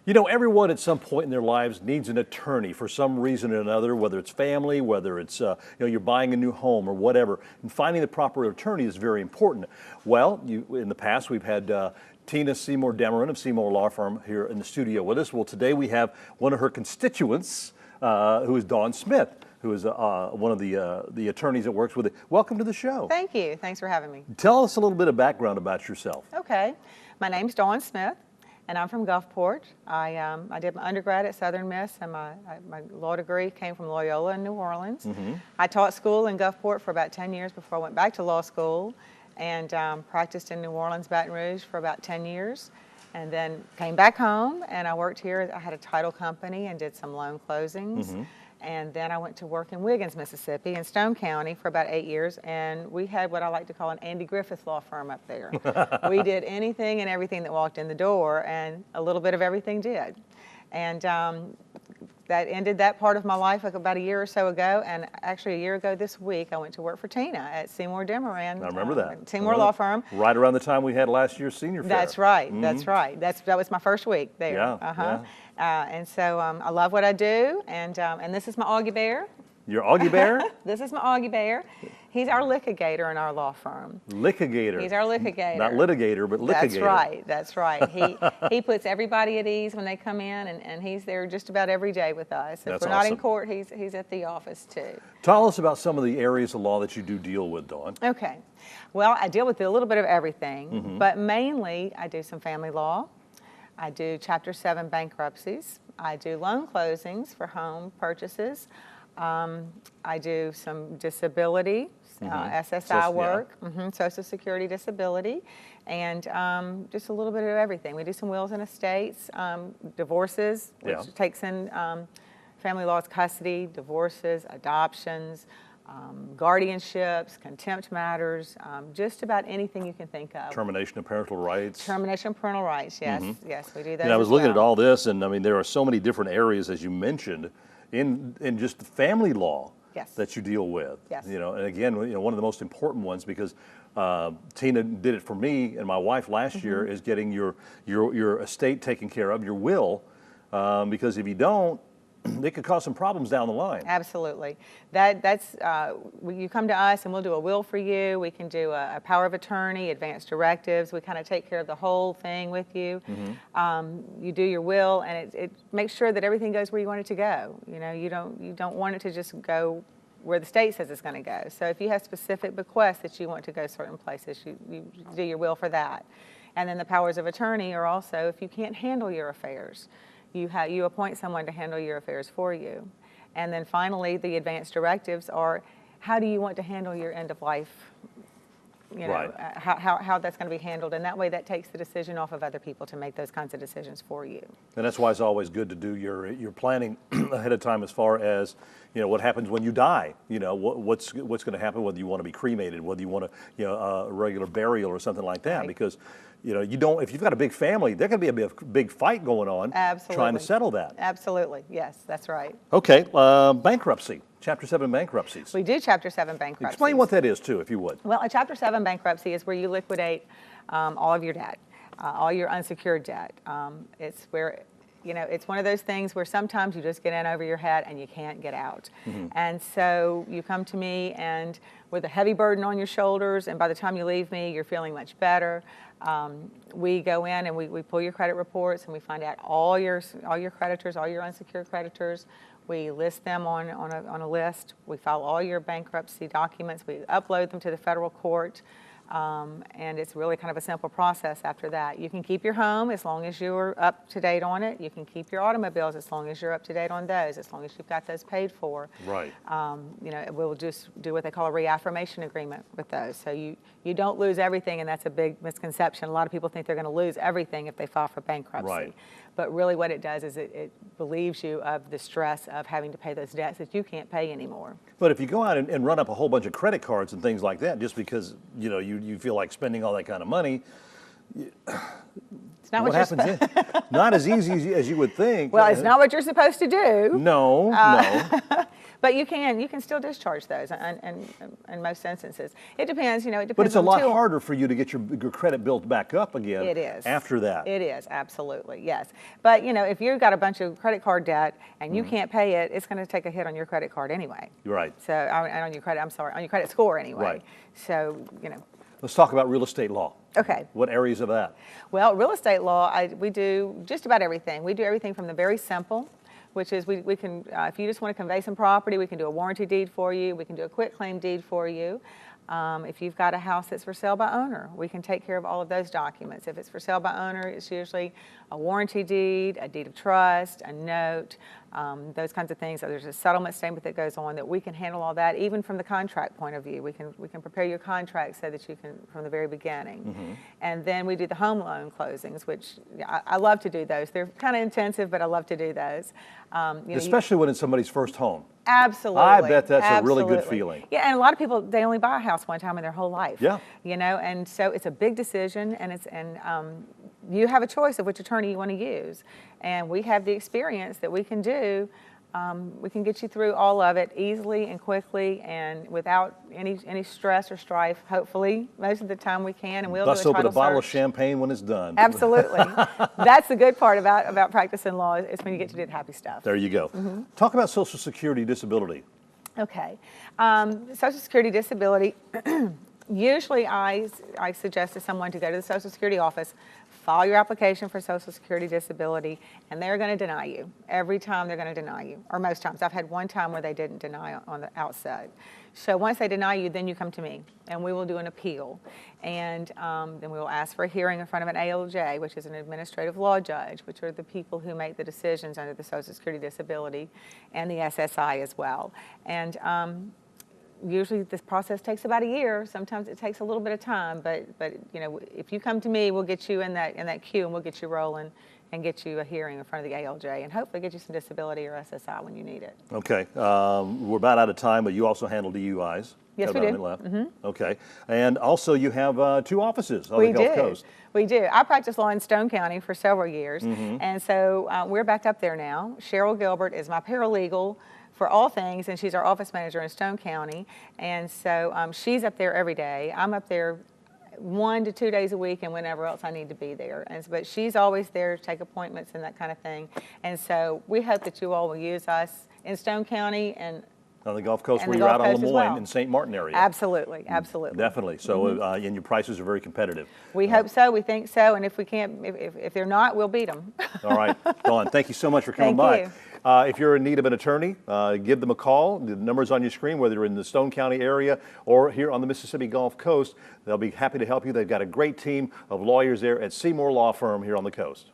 You know, everyone at some point in their lives needs an attorney for some reason or another, whether it's family, whether it's, you're buying a new home or whatever. And finding the proper attorney is very important. Well, in the past, we've had Tina Seymour Demerin of Seymour Law Firm here in the studio with us. Well, today we have one of her constituents, who is Dawn Smith, who is one of the attorneys that works with it. Welcome to the show. Thank you. Thanks for having me. Tell us a little bit of background about yourself. Okay. My name's Dawn Smith, and I'm from Gulfport. I did my undergrad at Southern Miss, and my law degree came from Loyola in New Orleans. Mm-hmm. I taught school in Gulfport for about 10 years before I went back to law school, and practiced in New Orleans, Baton Rouge for about 10 years. And then came back home, and I worked here. I had a title company and did some loan closings. Mm-hmm. And then I went to work in Wiggins, Mississippi, in Stone County for about 8 years. And we had what I like to call an Andy Griffith law firm up there. We did anything and everything that walked in the door, and a little bit of everything did. And that ended that part of my life like about a year or so ago. And actually a year ago this week, I went to work for Tina at Seymour Demerin. I remember that. Seymour Law Firm. Right around the time we had last year's senior fair. That's right. Mm-hmm. That's right. That was my first week there. Yeah. Yeah. And so I love what I do. And this is my Augie Bear. Your Augie Bear? This is my Augie Bear. He's our litigator in our law firm. Litigator. He's our litigator. Not litigator, but litigator. That's right. That's right. He puts everybody at ease when they come in, and he's there just about every day with us. If That's we're not awesome. in court, he's at the office too. Tell us about some of the areas of law that you do deal with, Dawn. Okay. Well, I deal with a little bit of everything, but mainly I do some family law. I do Chapter 7 bankruptcies. I do loan closings for home purchases. I do some disability, SSI work, Social Security disability, and just a little bit of everything. We do some wills and estates, divorces, which takes in family law's custody, divorces, adoptions, guardianships, contempt matters, just about anything you can think of. Termination of parental rights. Termination of parental rights, yes. Yes, we do those. And I was looking at all this, and I mean, there are so many different areas, as you mentioned, in just the family law that you deal with. Yes. You know, and again, one of the most important ones, because Tina did it for me and my wife last year, is getting your estate taken care of, your will, because if you don't, it could cause some problems down the line. Absolutely. That's you come to us and we'll do a will for you. We can do a power of attorney, advance directives. We kind of take care of the whole thing with you. You do your will, and it makes sure that everything goes where you want it to go. You know, you don't want it to just go where the state says it's going to go. So if you have specific bequests that you want to go certain places, you do your will for that. And then the powers of attorney are also if you can't handle your affairs. You appoint someone to handle your affairs for you. And then finally, the advance directives are how do you want to handle your end of life, how that's going to be handled. And that way that takes the decision off of other people to make those kinds of decisions for you. And that's why it's always good to do your planning ahead of time as far as, what happens when you die. What's going to happen, whether you want to be cremated, whether you want a regular burial or something like that. Right. Because if you've got a big family, there can be a big fight going on. Absolutely. Trying to settle that. Absolutely. Yes, that's right. Okay. Bankruptcy. Chapter 7 bankruptcies. We do Chapter 7 bankruptcies. Explain what that is, too, if you would. Well, a Chapter 7 bankruptcy is where you liquidate all of your debt, all your unsecured debt. It's where, it's one of those things where sometimes you just get in over your head and you can't get out. And so you come to me and with a heavy burden on your shoulders, and by the time you leave me, you're feeling much better. We go in and we pull your credit reports and we find out all your creditors, all your unsecured creditors. We list them on a list. We file all your bankruptcy documents. We upload them to the federal court. And it's really kind of a simple process after that. You can keep your home as long as you're up to date on it. You can keep your automobiles as long as you're up to date on those, as long as you've got those paid for. Right. We'll just do what they call a reaffirmation agreement with those. So you don't lose everything, and that's a big misconception. A lot of people think they're going to lose everything if they file for bankruptcy. Right. But really what it does is it relieves you of the stress of having to pay those debts that you can't pay anymore. But if you go out and run up a whole bunch of credit cards and things like that, just because you feel like spending all that kind of money, it's not what happens then? Not as easy as you would think. Well, it's not what you're supposed to do. No. But you can still discharge those in most instances. It depends, it depends. But it's a on lot harder for you to get your credit built back up again. It is. After that. It is, absolutely, yes. But, if you've got a bunch of credit card debt and you can't pay it, it's going to take a hit on your credit card anyway. Right. So, on your credit, on your credit score anyway. Right. So, Let's talk about real estate law. Okay. What areas of that? Well, real estate law, we do just about everything. We do everything from the very simple, which is we can, if you just want to convey some property, we can do a warranty deed for you. We can do a quitclaim deed for you. If you've got a house that's for sale by owner, we can take care of all of those documents. If it's for sale by owner, it's usually a warranty deed, a deed of trust, a note, those kinds of things. So there's a settlement statement that goes on that we can handle all that, even from the contract point of view. We can prepare your contract so that you can, from the very beginning. And then we do the home loan closings, which I love to do those. They're kind of intensive, but I love to do those. Especially when it's somebody's first home. Absolutely. I bet that's Absolutely. a really good feeling. Yeah, and a lot of people, they only buy a house one time in their whole life. Yeah. And so it's a big decision, and you have a choice of which attorney you want to use. And we have the experience that we can do. We can get you through all of it easily and quickly and without any stress or strife, hopefully. Most of the time we can, and we'll Bust do a open title a bottle of search. champagne when it's done. Absolutely. That's the good part about practicing law is when you get to do the happy stuff. There you go. Talk about Social Security disability. Okay. Social Security disability, usually I suggest to someone to go to the Social Security office, file your application for Social Security disability, and they're going to deny you. Every time they're going to deny you, or most times. I've had one time where they didn't deny on the outset. So once they deny you, then you come to me, and we will do an appeal. And then we will ask for a hearing in front of an ALJ, which is an administrative law judge, which are the people who make the decisions under the Social Security disability and the SSI as well. And usually this process takes about a year. Sometimes it takes a little bit of time, but if you come to me, we'll get you in that queue, and we'll get you rolling and get you a hearing in front of the ALJ, and hopefully get you some disability or SSI when you need it. Okay. We're about out of time, but you also handle DUIs. Yes, we do. Okay. And also you have 2 offices on the Gulf Coast. We do. I practiced law in Stone County for several years, and so we're back up there now. Cheryl Gilbert is my paralegal for all things, and she's our office manager in Stone County. And so she's up there every day. I'm up there 1 to 2 days a week and whenever else I need to be there. But she's always there to take appointments and that kind of thing. And so we hope that you all will use us in Stone County and on the Gulf Coast, and where the you're Gulf out on Coast as Lemoyne well. in St. Martin area. Absolutely, absolutely. Definitely. So, and your prices are very competitive. We hope so. We think so. And if we can't, if they're not, we'll beat them. All right, Dawn, thank you so much for coming Thank by. If you're in need of an attorney, give them a call. The number's on your screen, whether you're in the Stone County area or here on the Mississippi Gulf Coast. They'll be happy to help you. They've got a great team of lawyers there at Seymour Law Firm here on the coast.